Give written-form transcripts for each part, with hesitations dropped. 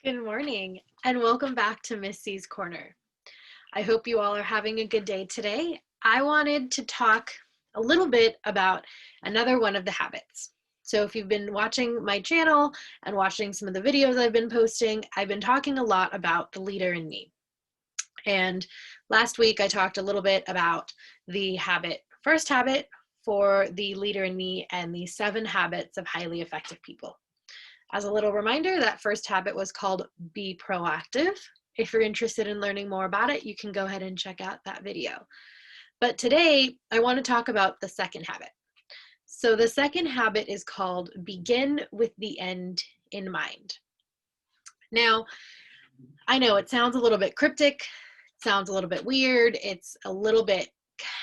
Good morning and welcome back to Miss C's Corner. I hope you all are having a good day today. I wanted to talk a little bit about another one of the habits. So if you've been watching my channel and watching some of the videos I've been posting, I've been talking a lot about the leader in me. And last week I talked a little bit about the first habit for the leader in me and the 7 habits of highly effective people. As a little reminder, that first habit was called Be Proactive. If you're interested in learning more about it, you can go ahead and check out that video. But today, I want to talk about the second habit. So the second habit is called Begin with the End in Mind. Now, I know it sounds a little bit cryptic, sounds a little bit weird, it's a little bit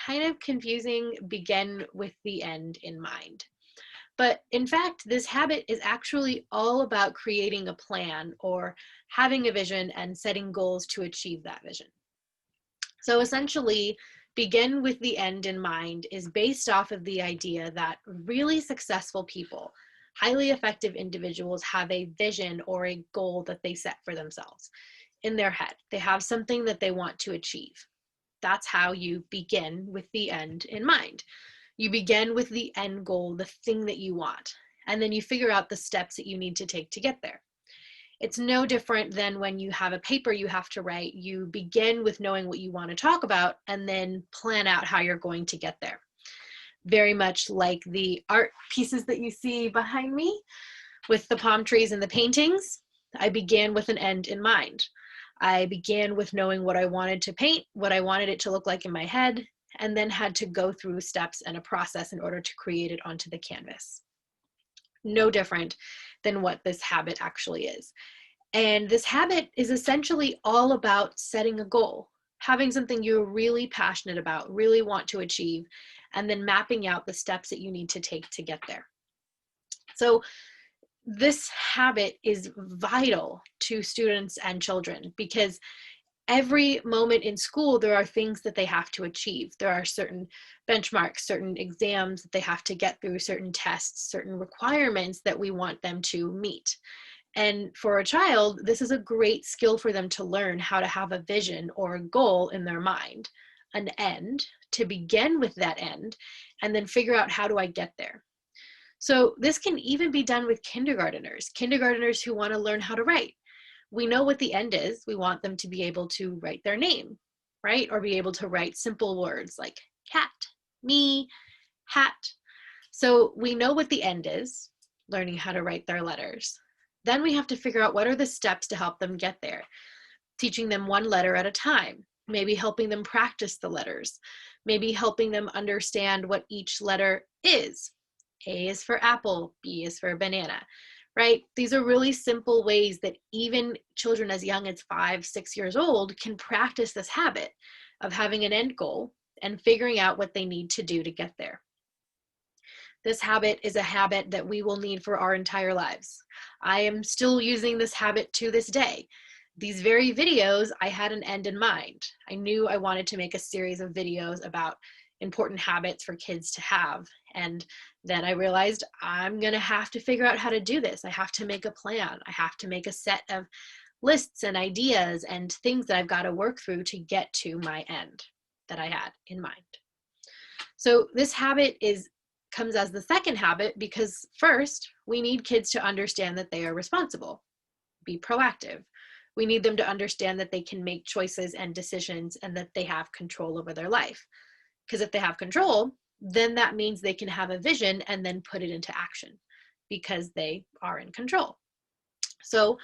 kind of confusing, begin with the end in mind. But in fact, this habit is actually all about creating a plan or having a vision and setting goals to achieve that vision. So essentially, begin with the end in mind is based off of the idea that really successful people, highly effective individuals have a vision or a goal that they set for themselves in their head. They have something that they want to achieve. That's how you begin with the end in mind. You begin with the end goal, the thing that you want, and then you figure out the steps that you need to take to get there. It's no different than when you have a paper you have to write. You begin with knowing what you want to talk about and then plan out how you're going to get there. Very much like the art pieces that you see behind me with the palm trees and the paintings. I began with an end in mind. I began with knowing what I wanted to paint, what I wanted it to look like in my head, and then had to go through steps and a process in order to create it onto the canvas. No different than what this habit actually is. And this habit is essentially all about setting a goal, having something you're really passionate about, really want to achieve, and then mapping out the steps that you need to take to get there. So this habit is vital to students and children because every moment in school, there are things that they have to achieve. There are certain benchmarks, certain exams that they have to get through, certain tests, certain requirements that we want them to meet. And for a child, this is a great skill for them to learn how to have a vision or a goal in their mind, an end, to begin with that end, and then figure out how do I get there. So this can even be done with kindergarteners who want to learn how to write. We know what the end is. We want them to be able to write their name, right? Or be able to write simple words like cat, me, hat. So we know what the end is, learning how to write their letters. Then we have to figure out what are the steps to help them get there, teaching them one letter at a time, maybe helping them practice the letters, maybe helping them understand what each letter is. A is for apple, B is for banana, right? These are really simple ways that even children as young as 5, 6 years old can practice this habit of having an end goal and figuring out what they need to do to get there. This habit is a habit that we will need for our entire lives. I am still using this habit to this day. These very videos, I had an end in mind. I knew I wanted to make a series of videos about important habits for kids to have. And then I realized I'm going to have to figure out how to do this. I have to make a plan. I have to make a set of lists and ideas and things that I've got to work through to get to my end that I had in mind. So this habit comes as the second habit because first, we need kids to understand that they are responsible, be proactive. We need them to understand that they can make choices and decisions and that they have control over their life. Because if they have control, then that means they can have a vision and then put it into action because they are in control. So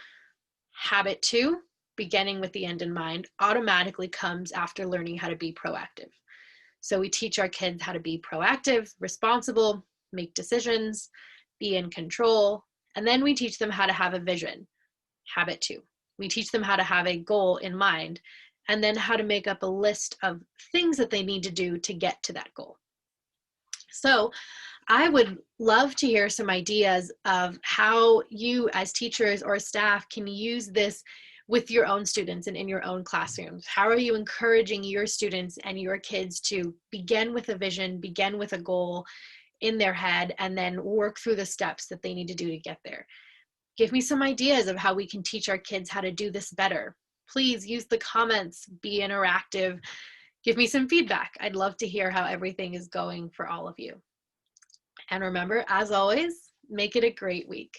habit 2, beginning with the end in mind, automatically comes after learning how to be proactive. So we teach our kids how to be proactive, responsible, make decisions, be in control, and then we teach them how to have a vision, habit 2. We teach them how to have a goal in mind and then how to make up a list of things that they need to do to get to that goal. So I would love to hear some ideas of how you as teachers or staff can use this with your own students and in your own classrooms. How are you encouraging your students and your kids to begin with a vision, begin with a goal in their head, and then work through the steps that they need to do to get there? Give me some ideas of how we can teach our kids how to do this better. Please use the comments, be interactive, give me some feedback. I'd love to hear how everything is going for all of you. And remember, as always, make it a great week.